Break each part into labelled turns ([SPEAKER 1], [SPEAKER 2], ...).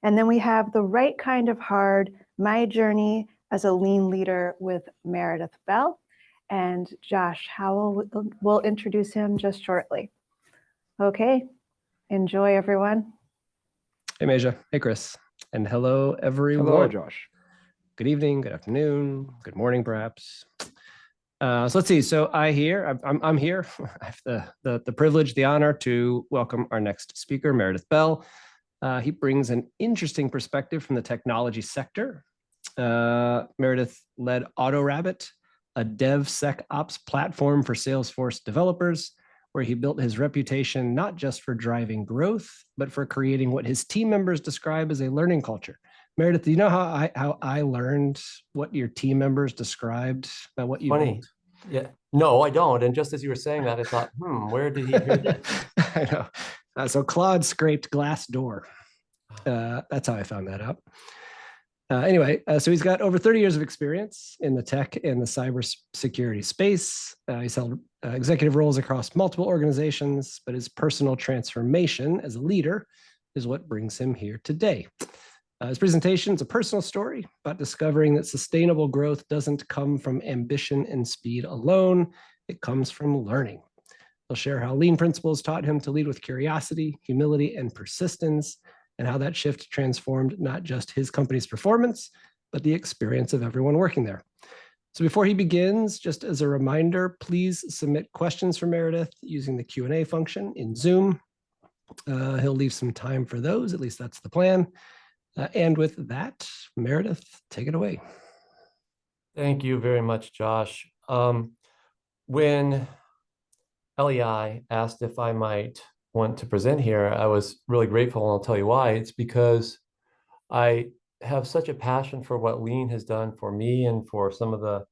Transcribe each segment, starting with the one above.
[SPEAKER 1] And then we have The Right Kind of Hard, My Journey as a Lean Leader with Meredith Bell. And Josh Howell will introduce him just shortly. Okay, enjoy everyone.
[SPEAKER 2] Hey, Meja. Hey, Chris. And hello, everyone.
[SPEAKER 3] Hello, Josh.
[SPEAKER 2] Good evening, good afternoon, good morning, perhaps. So let's see. So I'm here. I have the privilege, the honor to welcome our next speaker, Meredith Bell. He brings an interesting perspective from the technology sector. Meredith led AutoRabbit, a DevSecOps platform for Salesforce developers, where he built his reputation not just for driving growth, but for creating what his team members describe as a learning culture. Meredith, do you know how I learned what your team members described about what you
[SPEAKER 4] Funny. Yeah. No, I don't. And just as you were saying that, I thought, where did he hear this?
[SPEAKER 2] I know. So Claude scraped Glassdoor. That's how I found that out. Anyway, so he's got over 30 years of experience in the tech and the cybersecurity space. He's held executive roles across multiple organizations, but his personal transformation as a leader is what brings him here today. His presentation is a personal story about discovering that sustainable growth doesn't come from ambition and speed alone. It comes from learning. He'll share how lean principles taught him to lead with curiosity, humility, and persistence, and how that shift transformed not just his company's performance, but the experience of everyone working there. So before he begins, just as a reminder, please submit questions for Meredith using the Q&A function in Zoom. He'll leave some time for those, at least that's the plan. And with that, Meredith, take it away.
[SPEAKER 4] Thank you very much, Josh. When LEI asked if I might want to present here, I was really grateful, and I'll tell you why. It's because I have such a passion for what Lean has done for me and for some of the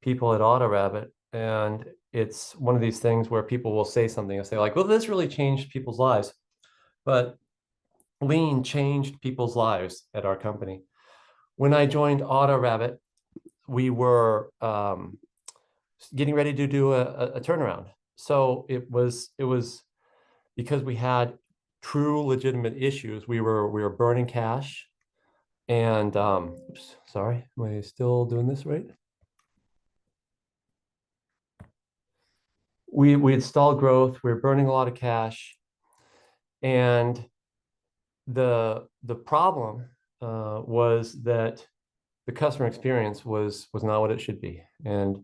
[SPEAKER 4] people at AutoRabbit. And it's one of these things where people will say something and say like, well, this really changed people's lives. But Lean changed people's lives at our company. When I joined AutoRabbit, we were getting ready to do a turnaround. So it was because we had true legitimate issues. We were burning cash, and oops, sorry, am I still doing this right? We had stalled growth. We were burning a lot of cash, and the problem was that the customer experience was not what it should be. And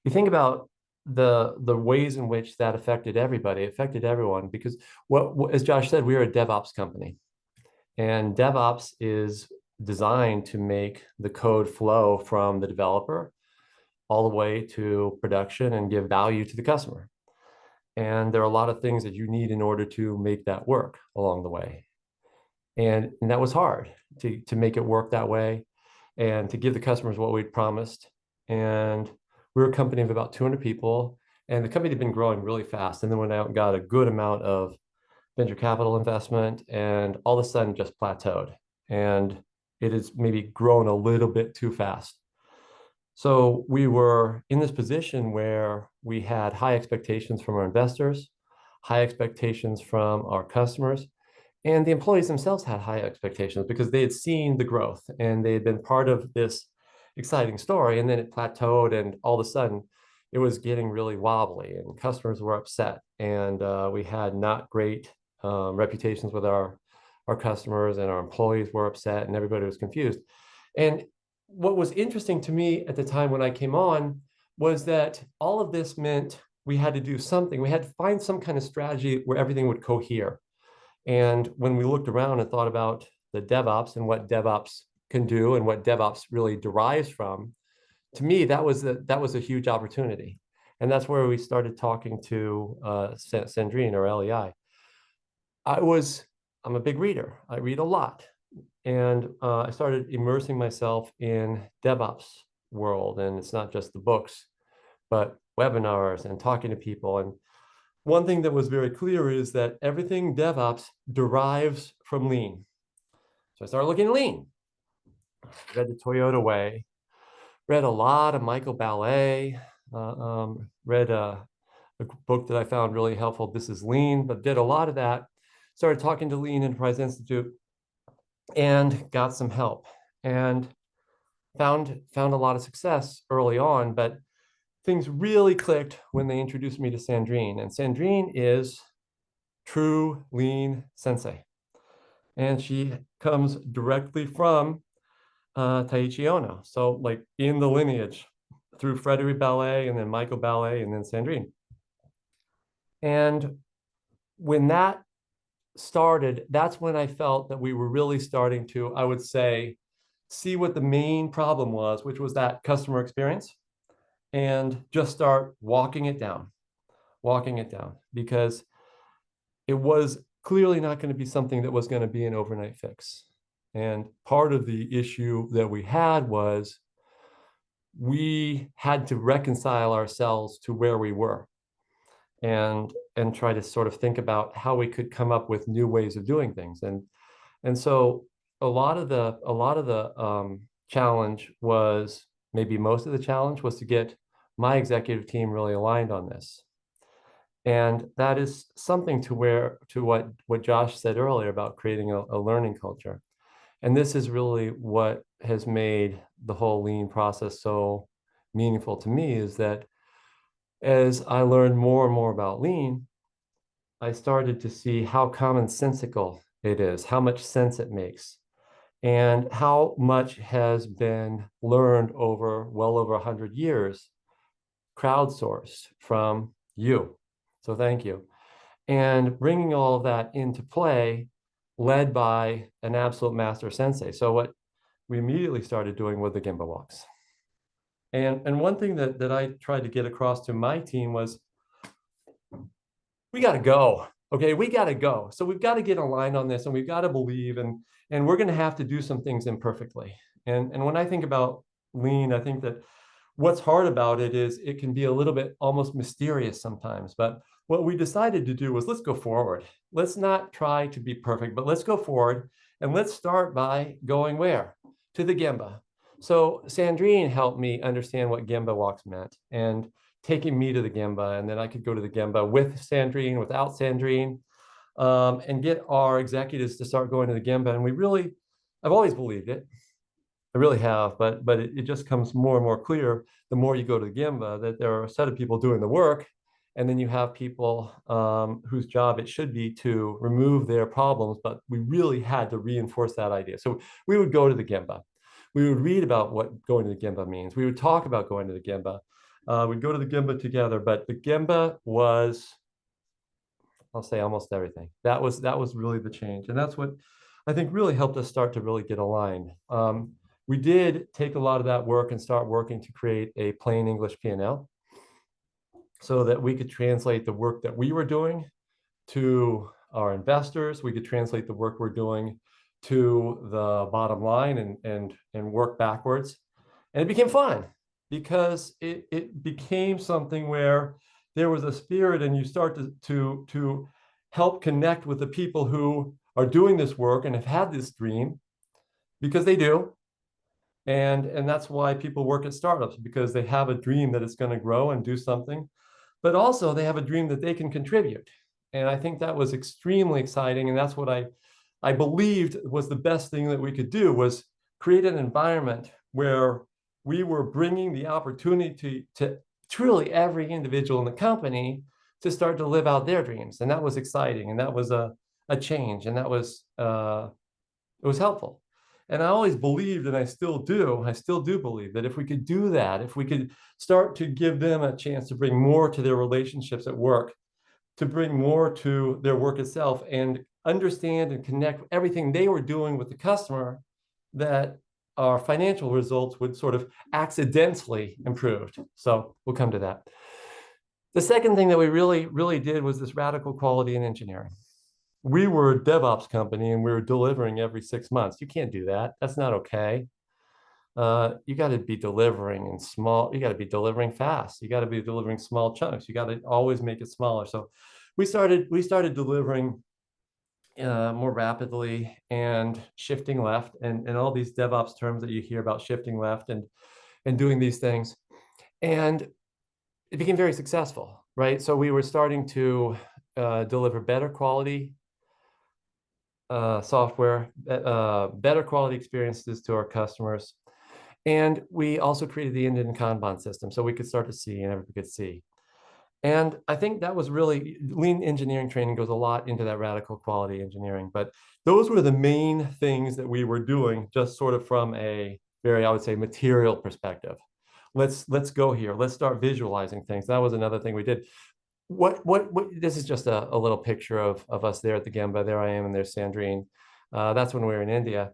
[SPEAKER 4] you think about the ways in which that affected everybody, affected everyone, because as Josh said, we are a DevOps company, and DevOps is designed to make the code flow from the developer all the way to production and give value to the customer. And there are a lot of things that you need in order to make that work along the way. And that was hard to make it work that way and to give the customers what we'd promised. And we were a company of about 200 people, and the company had been growing really fast. And then went out and got a good amount of venture capital investment, and all of a sudden just plateaued. And it has maybe grown a little bit too fast. So we were in this position where we had high expectations from our investors, high expectations from our customers, and the employees themselves had high expectations because they had seen the growth and they had been part of this exciting story. And then it plateaued, and all of a sudden it was getting really wobbly, and customers were upset, and we had not great reputations with our customers, and our employees were upset, and everybody was confused. And what was interesting to me at the time when I came on was that all of this meant we had to do something. We had to find some kind of strategy where everything would cohere. And when we looked around and thought about the DevOps and what DevOps can do and what DevOps really derives from, to me, that was a huge opportunity. And that's where we started talking to Sandrine, or LEI. I'm a big reader. I read a lot. And I started immersing myself in DevOps world. And it's not just the books, but webinars and talking to people. And one thing that was very clear is that everything DevOps derives from Lean. So I started looking at Lean. Read The Toyota Way, read a lot of Michael Ballet, read a book that I found really helpful, This is Lean, but did a lot of that. Started talking to Lean Enterprise Institute. and got some help and found a lot of success early on, but things really clicked when they introduced me to Sandrine. And Sandrine is true lean sensei. And she comes directly from Taiichi Ono. So like in the lineage through Frederic Ballet and then Michael Ballet and then Sandrine. And when that started, that's when I felt that we were really starting to, I would say, see what the main problem was, which was that customer experience, and just start walking it down, because it was clearly not going to be something that was going to be an overnight fix. And part of the issue that we had was we had to reconcile ourselves to where we were and try to sort of think about how we could come up with new ways of doing things. And so a lot of the challenge was, maybe most of the challenge was to get my executive team really aligned on this. And that is something to what Josh said earlier about creating a learning culture. And this is really what has made the whole lean process so meaningful to me, is that as I learned more and more about lean, I started to see how commonsensical it is, how much sense it makes, and how much has been learned over well over 100 years, crowdsourced from you. So thank you. And bringing all of that into play, led by an absolute master sensei. So what we immediately started doing were the Gemba walks. And one thing that I tried to get across to my team was, we got to go. Okay, we got to go. So we've got to get aligned on this, and we've got to believe, and we're going to have to do some things imperfectly. And when I think about lean, I think that what's hard about it is it can be a little bit almost mysterious sometimes. But what we decided to do was, let's go forward. Let's not try to be perfect, but let's go forward, and let's start by going where? To the Gemba. So Sandrine helped me understand what Gemba walks meant, and taking me to the Gemba, and then I could go to the Gemba with Sandrine, without Sandrine, and get our executives to start going to the Gemba. And we really, I've always believed it. I really have, but it just comes more and more clear the more you go to the Gemba, that there are a set of people doing the work, and then you have people whose job it should be to remove their problems, but we really had to reinforce that idea. So we would go to the Gemba. We would read about what going to the Gemba means. We would talk about going to the Gemba. We'd go to the Gemba together, but the Gemba was, I'll say, almost everything. That was really the change. And that's what I think really helped us start to really get aligned. We did take a lot of that work and start working to create a plain English P&L so that we could translate the work that we were doing to our investors. We could translate the work we're doing to the bottom line and work backwards. And it became fun, because it became something where there was a spirit, and you start to help connect with the people who are doing this work and have had this dream, because they do. And that's why people work at startups, because they have a dream that it's going to grow and do something, but also they have a dream that they can contribute. And I think that was extremely exciting. And that's what I believed was the best thing that we could do, was create an environment where we were bringing the opportunity to truly every individual in the company to start to live out their dreams. And that was exciting. And that was a change. And that was, it was helpful. And I always believed, and I still do believe, that if we could do that, if we could start to give them a chance to bring more to their relationships at work, to bring more to their work itself, and understand and connect everything they were doing with the customer, that our financial results would sort of accidentally improve. So we'll come to that. The second thing that we really did was this radical quality in engineering. We were a DevOps company, and we were delivering every 6 months. You can't do that. That's not okay. You got to be delivering in small, you got to be delivering fast. You got to be delivering small chunks. You got to always make it smaller. So we started delivering more rapidly and shifting left, and all these DevOps terms that you hear about, shifting left and doing these things. And it became very successful, right? So we were starting to deliver better quality, software, better quality experiences to our customers. And we also created the end-to-end Kanban system so we could start to see and everybody could see. And I think that was really, lean engineering training goes a lot into that radical quality engineering. But those were the main things that we were doing, just sort of from a very, I would say, material perspective. Let's go here. Let's start visualizing things. That was another thing we did. What this is just a little picture of us there at the Gemba. There I am, and there's Sandrine. That's when we were in India.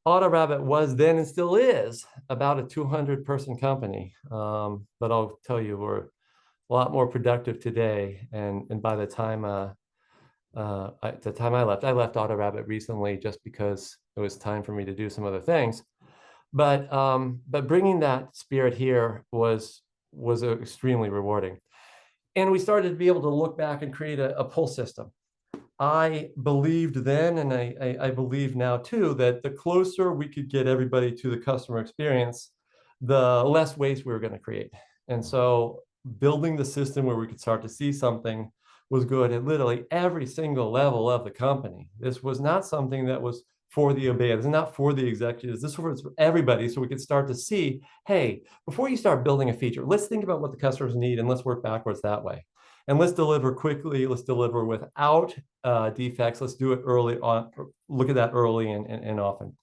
[SPEAKER 4] AutoRabbit was then and still is about a 200-person company. But I'll tell you, we're a lot more productive today. And by the time I left AutoRabbit recently just because it was time for me to do some other things. But bringing that spirit here was extremely rewarding. And we started to be able to look back and create a pull system. I believed then, and I believe now too, that the closer we could get everybody to the customer experience, the less waste we were going to create. And so building the system where we could start to see something was good at literally every single level of the company. This was not something that was for the obeyers, and not for the executives. This was for everybody, so we could start to see, hey, before you start building a feature, let's think about what the customers need and let's work backwards that way. And let's deliver quickly, let's deliver without defects, let's do it early on, look at that early and often.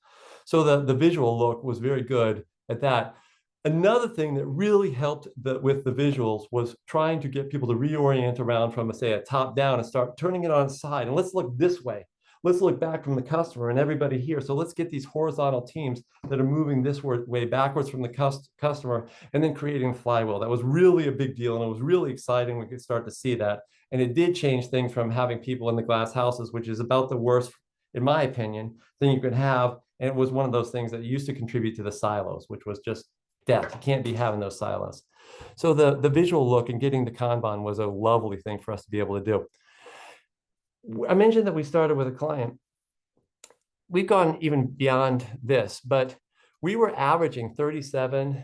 [SPEAKER 4] So the visual look was very good at that. Another thing that really helped with the visuals was trying to get people to reorient around from, say, a top down and start turning it on its side. And let's look this way. Let's look back from the customer and everybody here. So let's get these horizontal teams that are moving this way backwards from the customer and then creating a flywheel. That was really a big deal. And it was really exciting. We could start to see that. And it did change things from having people in the glass houses, which is about the worst, in my opinion, thing you could have. And it was one of those things that used to contribute to the silos, which was just death. You can't be having those silos. So the visual look and getting the Kanban was a lovely thing for us to be able to do. I mentioned that we started with a client. We've gone even beyond this, but we were averaging 37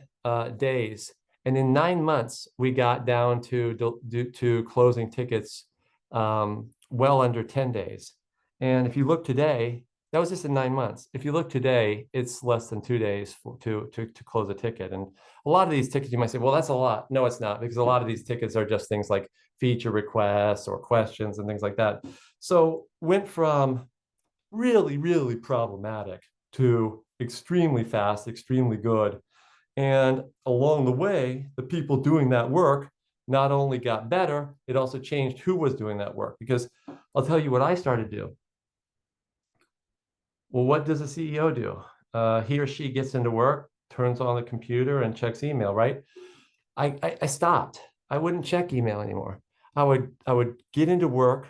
[SPEAKER 4] days. And in 9 months, we got down to closing tickets well under 10 days. And if you look today, that was just in 9 months. If you look today, it's less than 2 days to close a ticket. And a lot of these tickets, you might say, well, that's a lot. No, it's not, because a lot of these tickets are just things like feature requests or questions and things like that. So went from really, really problematic to extremely fast, extremely good. And along the way, the people doing that work not only got better, it also changed who was doing that work. Because I'll tell you what I started to do. Well, what does a CEO do? He or she gets into work, turns on the computer and checks email, right? I stopped. I wouldn't check email anymore. I would get into work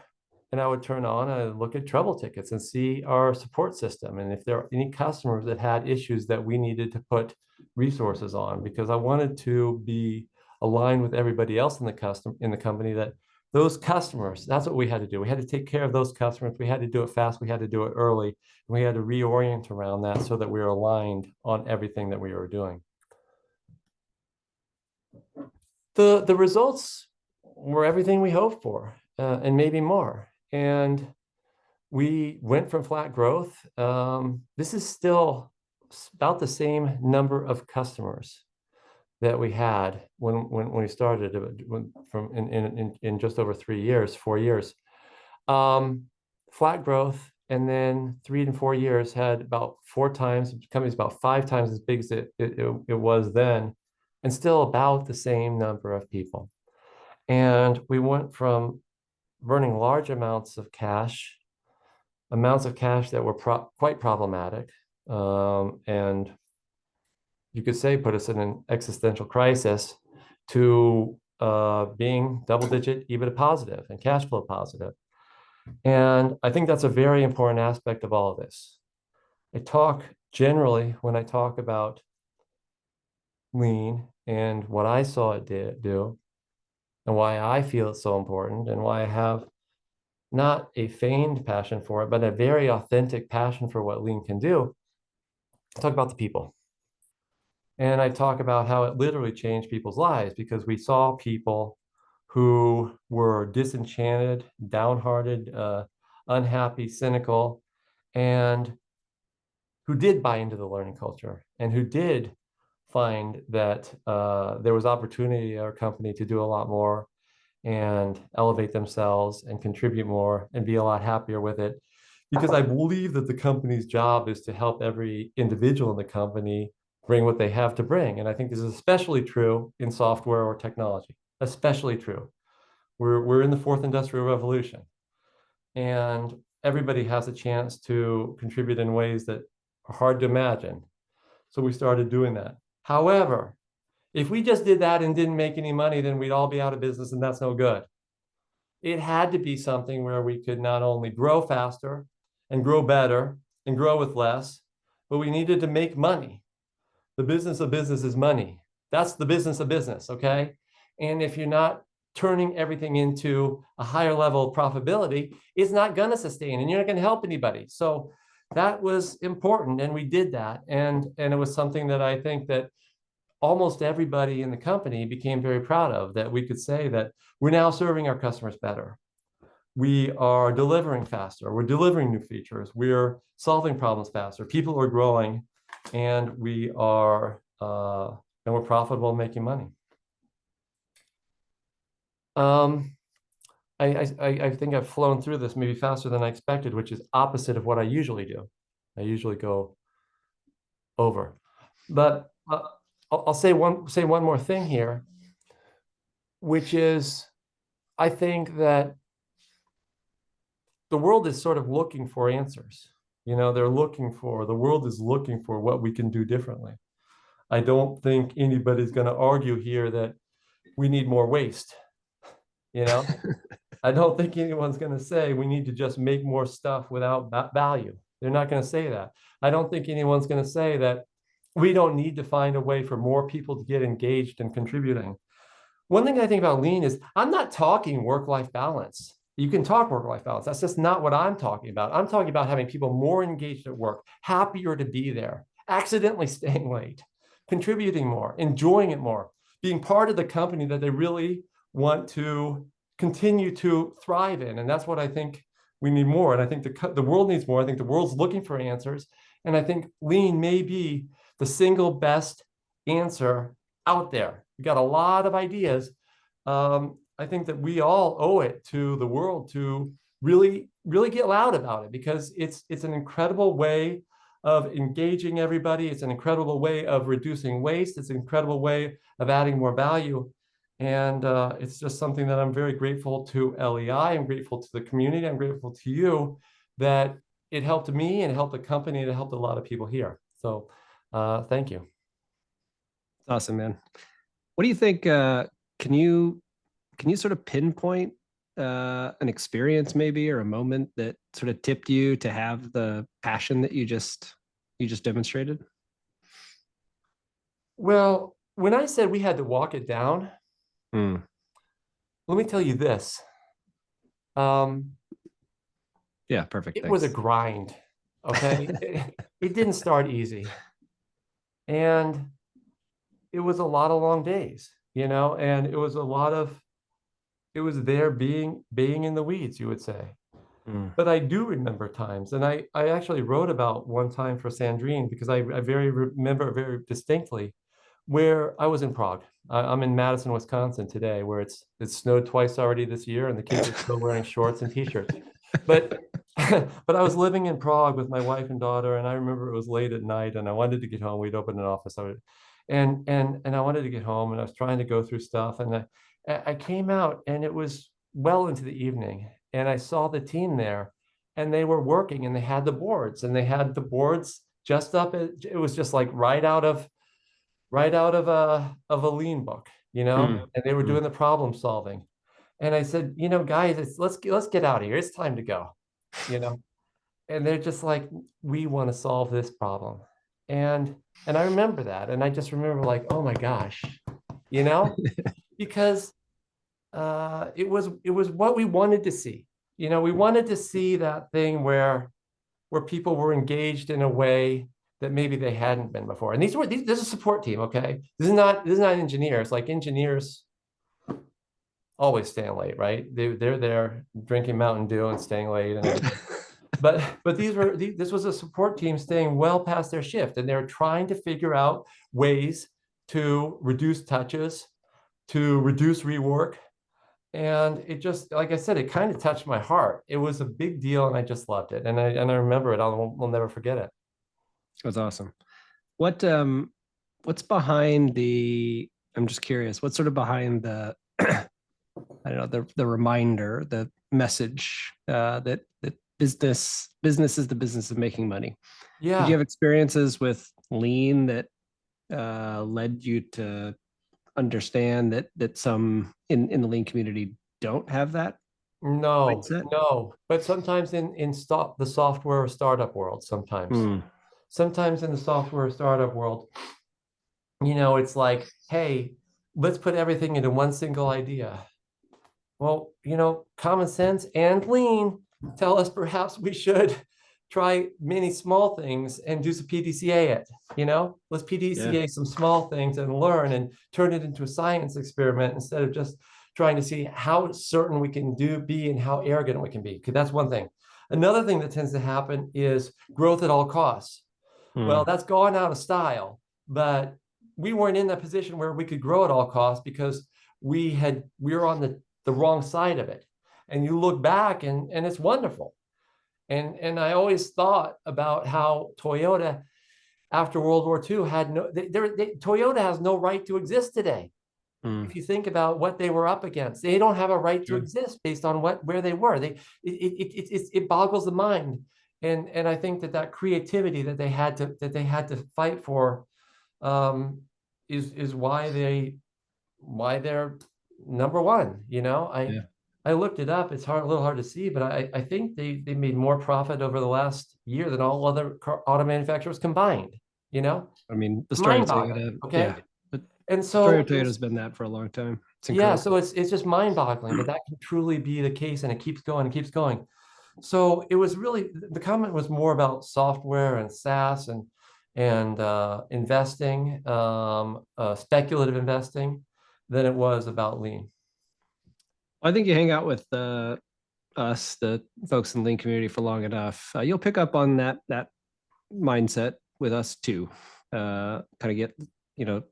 [SPEAKER 4] and I would turn on and look at trouble tickets and see our support system. And if there are any customers that had issues that we needed to put resources on, because I wanted to be aligned with everybody else in the company, that those customers, that's what we had to do. We had to take care of those customers. We had to do it fast. We had to do it early. And we had to reorient around that so that we were aligned on everything that we were doing. The results were everything we hoped for, and maybe more. And we went from flat growth. This is still about the same number of customers that we had when we started in just over 3 years, 4 years. Flat growth, and then 3 and 4 years had about 4 times, the company's about 5 times as big as it was then, and still about the same number of people. And we went from burning large amounts of cash that were quite problematic, and you could say put us in an existential crisis, to being double-digit EBITDA positive and cash flow positive. And I think that's a very important aspect of all of this. I talk generally, when I talk about lean and what I saw it do, and why I feel it's so important, and why I have not a feigned passion for it, but a very authentic passion for what lean can do. I talk about the people. And I talk about how it literally changed people's lives, because we saw people who were disenchanted, downhearted, unhappy, cynical, and who did buy into the learning culture and who did find that there was opportunity at our company to do a lot more and elevate themselves and contribute more and be a lot happier with it. Because I believe that the company's job is to help every individual in the company bring what they have to bring. And I think this is especially true in software or technology, especially true. We're in the fourth industrial revolution, and everybody has a chance to contribute in ways that are hard to imagine. So we started doing that. However, if we just did that and didn't make any money, then we'd all be out of business, and that's no good. It had to be something where we could not only grow faster and grow better and grow with less, but we needed to make money. The business of business is money. That's the business of business, okay? And if you're not turning everything into a higher level of profitability, it's not going to sustain, and you're not going to help anybody. So that was important, and we did that. And it was something that I think that almost everybody in the company became very proud of, that we could say that we're now serving our customers better. We are delivering faster. We're delivering new features. We're solving problems faster. People are growing, and we're profitable and making money. I think I've flown through this maybe faster than I expected, which is opposite of what I usually do. I usually go over, but I'll say one more thing here, which is I think that the world is sort of looking for answers. The world is looking for what we can do differently. I don't think anybody's going to argue here that we need more waste. I don't think anyone's going to say we need to just make more stuff without value. They're not going to say that. I don't think anyone's going to say that we don't need to find a way for more people to get engaged and contributing. One thing I think about lean is I'm not talking work-life balance. You can talk work-life balance. That's just not what I'm talking about. I'm talking about having people more engaged at work, happier to be there, accidentally staying late, contributing more, enjoying it more, being part of the company that they really want to continue to thrive in. And that's what I think we need more. And I think the world needs more. I think the world's looking for answers. And I think lean may be the single best answer out there. We got a lot of ideas. I think that we all owe it to the world to really, really get loud about it, because it's an incredible way of engaging everybody. It's an incredible way of reducing waste. It's an incredible way of adding more value. And it's just something that I'm very grateful to LEI. I'm grateful to the community. I'm grateful to you that it helped me and it helped the company and it helped a lot of people here. So thank you.
[SPEAKER 2] Awesome, man. What do you think? Can you sort of pinpoint an experience maybe, or a moment that sort of tipped you to have the passion that you just demonstrated?
[SPEAKER 4] Well, when I said we had to walk it down, let me tell you this.
[SPEAKER 2] Yeah, perfect.
[SPEAKER 4] It was a grind. Okay. It didn't start easy. And it was a lot of long days, and it was there being in the weeds, you would say. But I do remember times, and I actually wrote about one time for Sandrine, because I remember very distinctly, where I was in Prague. I'm in Madison, Wisconsin today, where it's snowed twice already this year, and the kids are still wearing shorts and t-shirts. But but I was living in Prague with my wife and daughter, and I remember it was late at night, and I wanted to get home. We'd opened an office, and I wanted to get home, and I was trying to go through stuff, and I came out, and it was well into the evening, and I saw the team there, and they were working, and they had the boards just up. It was just like right out of a lean book, and they were doing the problem solving. And I said, guys, let's get out of here. It's time to go, and they're just like, we want to solve this problem. And I remember that. And I just remember like, oh my gosh, because it was what we wanted to see. We wanted to see that thing where people were engaged in a way that maybe they hadn't been before. And this is a support team, okay? This is not engineers. Like, engineers always staying late, right? They're there drinking Mountain Dew and staying late. But this was a support team staying well past their shift, and they're trying to figure out ways to reduce touches, to reduce rework. And it just, like I said, it kind of touched my heart. It was a big deal, and I just loved it. And I remember it. We'll never forget it.
[SPEAKER 2] That's awesome. What's behind the, I'm just curious, what's sort of behind the, I don't know, the reminder, the message that business is the business of making money. Did
[SPEAKER 4] Yeah.
[SPEAKER 2] you have experiences with lean that led you to understand that some in the lean community don't have that
[SPEAKER 4] No,
[SPEAKER 2] mindset?
[SPEAKER 4] no. But sometimes in the software startup world, sometimes in the software startup world, it's like, hey, let's put everything into one single idea. Well, common sense and lean tell us perhaps we should try many small things and do some PDCA it, let's PDCA some small things and learn and turn it into a science experiment instead of just trying to see how certain we can be and how arrogant we can be. Because that's one thing. Another thing that tends to happen is growth at all costs. Well, that's gone out of style, but we weren't in that position where we could grow at all costs because we were on the wrong side of it. And you look back and it's wonderful. And I always thought about how Toyota after World War II had Toyota has no right to exist today. If you think about what they were up against, they don't have a right to exist based on where they were. It boggles the mind. And I think that creativity that they had to fight for is why they're number one. I looked it up. It's a little hard to see, but I think they made more profit over the last year than all other auto manufacturers combined.
[SPEAKER 2] I mean, the story of
[SPEAKER 4] Mind-boggling,
[SPEAKER 2] Toyota,
[SPEAKER 4] okay?
[SPEAKER 2] yeah. But
[SPEAKER 4] And
[SPEAKER 2] the story of
[SPEAKER 4] so
[SPEAKER 2] Toyota's been that for a long time. It's
[SPEAKER 4] yeah,
[SPEAKER 2] incredible.
[SPEAKER 4] so it's just mind-boggling, but that can truly be the case, and it keeps going and keeps going. So it was really, the comment was more about software and SaaS and investing, speculative investing, than it was about lean.
[SPEAKER 2] I think you hang out with us, the folks in the lean community, for long enough, you'll pick up on that mindset with us too. Kind of get,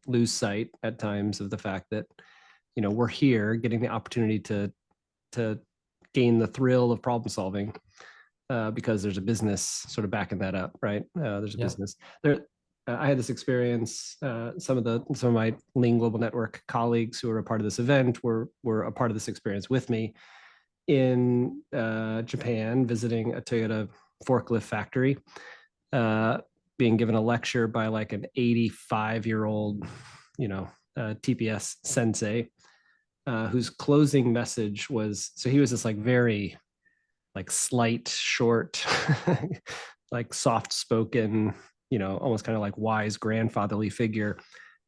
[SPEAKER 2] lose sight at times of the fact that, we're here getting the opportunity to gain the thrill of problem solving because there's a business sort of backing that up, right? There's a business there. I had this experience. Some of my Lean Global Network colleagues who were a part of this event were a part of this experience with me in Japan, visiting a Toyota forklift factory, being given a lecture by like an 85-year-old, TPS sensei, whose closing message was, so he was this like very like slight, short, like soft spoken, almost kind of like wise grandfatherly figure.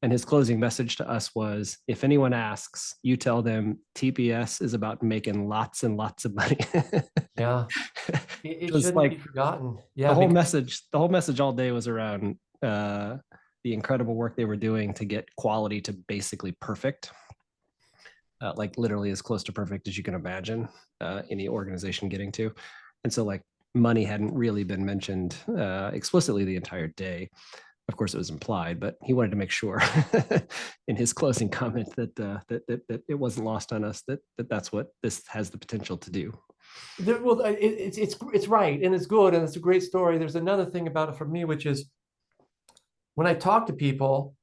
[SPEAKER 2] And his closing message to us was, if anyone asks, you tell them TPS is about making lots and lots of money.
[SPEAKER 4] Yeah. It
[SPEAKER 2] was
[SPEAKER 4] shouldn't
[SPEAKER 2] like
[SPEAKER 4] be forgotten. Yeah.
[SPEAKER 2] the whole message all day was around the incredible work they were doing to get quality to basically perfect, like literally as close to perfect as you can imagine any organization getting to. And so like money hadn't really been mentioned explicitly the entire day. Of course, it was implied, but he wanted to make sure in his closing comment that it wasn't lost on us that that's what this has the potential to do.
[SPEAKER 4] Well, it's right, and it's good, and it's a great story. There's another thing about it for me, which is when I talk to people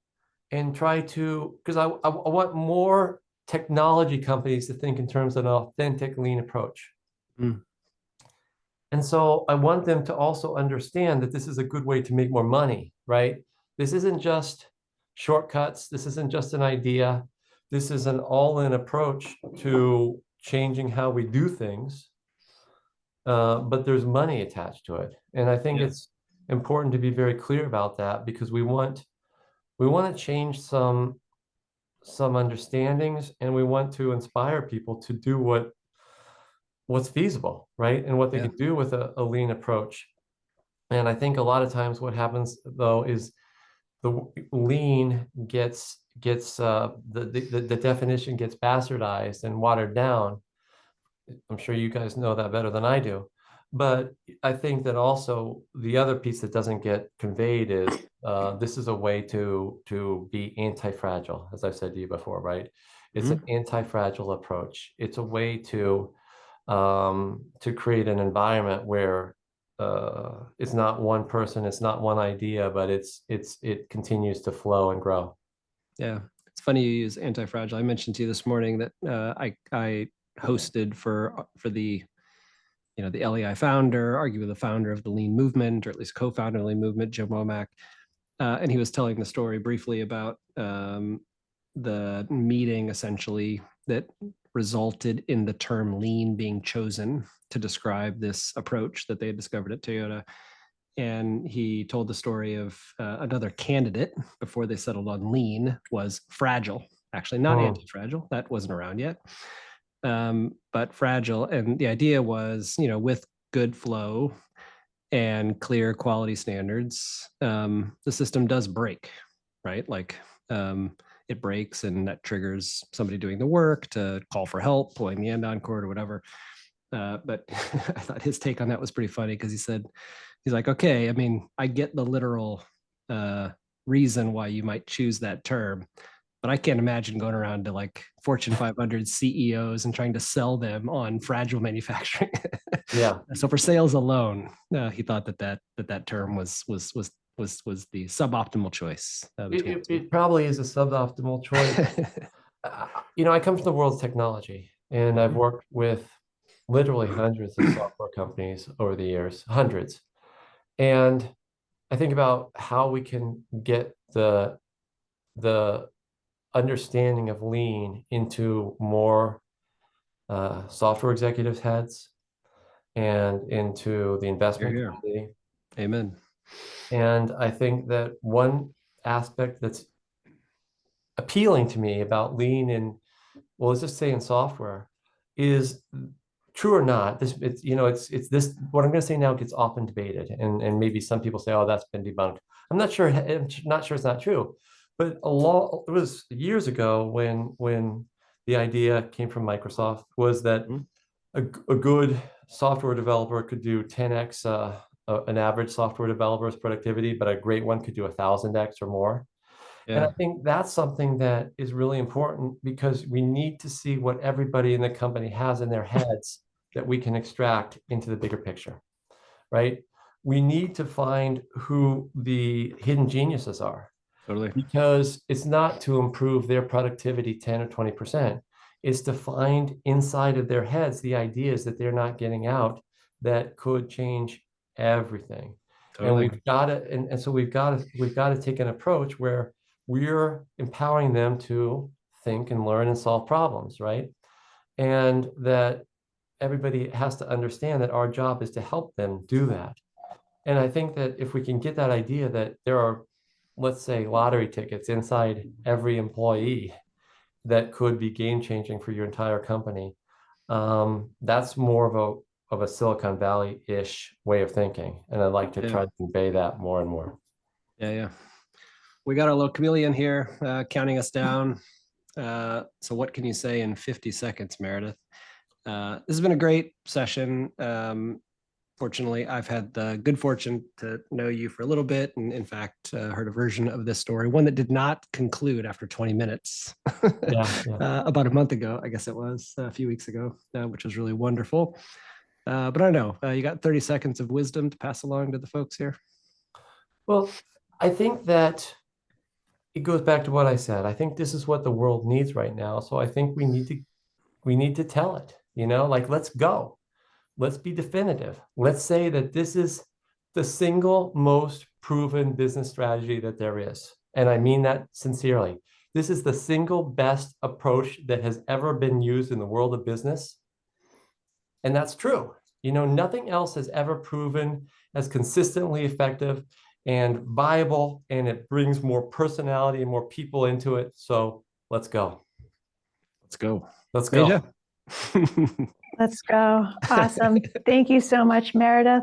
[SPEAKER 4] and try to, because I want more technology companies to think in terms of an authentic lean approach. And so I want them to also understand that this is a good way to make more money, right? This isn't just shortcuts. This isn't just an idea. This is an all-in approach to changing how we do things. But there's money attached to it. And I think it's important to be very clear about that, because we want to change some understandings, and we want to inspire people to do what's feasible, right? And what they can do with a lean approach. And I think a lot of times what happens though is the lean gets the definition gets bastardized and watered down. I'm sure you guys know that better than I do. But I think that also the other piece that doesn't get conveyed is this is a way to be anti-fragile, as I've said to you before, right? It's an anti-fragile approach. It's a way to create an environment where it's not one person, it's not one idea, but it continues to flow and grow.
[SPEAKER 2] Yeah, it's funny you use anti-fragile. I mentioned to you this morning that I hosted for the the LEI founder, arguably the founder of the Lean movement, or at least co-founder of the Lean movement, Jim Womack, and he was telling the story briefly about the meeting essentially that resulted in the term lean being chosen to describe this approach that they had discovered at Toyota. And he told the story of another candidate before they settled on lean was fragile, actually not anti-fragile, that wasn't around yet, but fragile. And the idea was, with good flow and clear quality standards, the system does break, right? Like it breaks, and that triggers somebody doing the work to call for help, pulling the end-on cord or whatever. But I thought his take on that was pretty funny, because he's like, okay, I mean, I get the literal reason why you might choose that term, but I can't imagine going around to like Fortune 500 CEOs and trying to sell them on fragile manufacturing.
[SPEAKER 4] Yeah.
[SPEAKER 2] So for sales alone, he thought that term was the suboptimal choice.
[SPEAKER 4] It probably is a suboptimal choice. I come from the world of technology, and I've worked with literally hundreds of software companies over the years, hundreds. And I think about how we can get the understanding of lean into more software executives' heads and into the investment community.
[SPEAKER 2] Amen.
[SPEAKER 4] And I think that one aspect that's appealing to me about lean in, well, let's just say in software, is true or not, this it's this, what I'm going to say now gets often debated, and maybe some people say, oh, that's been debunked. I'm not sure it's not true, but it was years ago when the idea came from Microsoft, was that a good software developer could do 10x an average software developer's productivity, but a great one could do 1000x or more. And I think that's something that is really important, because we need to see what everybody in the company has in their heads that we can extract into the bigger picture, right? We need to find who the hidden geniuses are.
[SPEAKER 2] Totally.
[SPEAKER 4] Because it's not to improve their productivity 10 or 20%. It's to find inside of their heads the ideas that they're not getting out that could change everything. Totally. And so we've got to take an approach where we're empowering them to think and learn and solve problems, right? And that everybody has to understand that our job is to help them do that. And I think that if we can get that idea that there are, let's say, lottery tickets inside every employee that could be game changing for your entire company, that's more of a Silicon Valley-ish way of thinking. And I'd like to try to convey that more and more.
[SPEAKER 2] Yeah. We got our little chameleon here counting us down. So what can you say in 50 seconds, Meredith? This has been a great session. Fortunately, I've had the good fortune to know you for a little bit, and in fact, heard a version of this story, one that did not conclude after 20 minutes. About a month ago, I guess it was, a few weeks ago, which was really wonderful. But I don't know, you got 30 seconds of wisdom to pass along to the folks here? Well,
[SPEAKER 4] I think that it goes back to what I said. I think this is what the world needs right now. So I think we need to tell it, like, let's go. Let's be definitive. Let's say that this is the single most proven business strategy that there is. And I mean that sincerely. This is the single best approach that has ever been used in the world of business. And that's true. Nothing else has ever proven as consistently effective and viable, and it brings more personality and more people into it. So let's go. Let's go. Let's go.
[SPEAKER 1] Let's go. Awesome. Thank you so much, Meredith.